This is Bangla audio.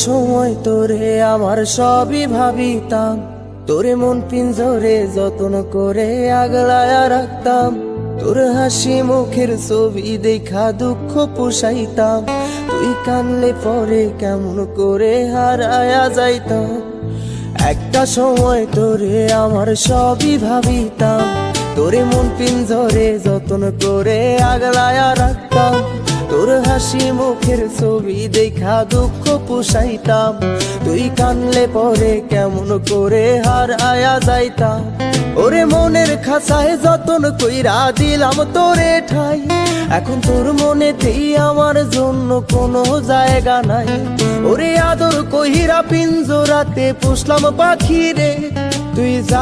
সময় তোরে আমার সবই ভাবিতাম, তোরে মন পিঞ্জরে যত্ন করে আগলায়া রাখতাম। তোর হাসি মুখের ছবি দেখা দুঃখ পোষাইতাম, তুই কানলে পরে কেমন করে হারায়া যাইতাম। একটা সময় তোরে আমার সবই ভাবিতাম, তোরে মন পিঞ্জরে যত্ন করে আগলায়া রাখতাম। তোর হাসি মুখের ছবি দেখা দুঃখ পোষাইতাম, তুই কানলে পরে কেমন করে হারায়া যাইতাম। ওরে মনের খাঁচায় যতন কইরা দিলাম তোরে ঠাই, এখন তোর মনেতেই আমার জন্য কোনো জায়গা নাই। ওরে আদর কইরা পিঞ্জরাতে পুষলাম পাখি রে, তুই যা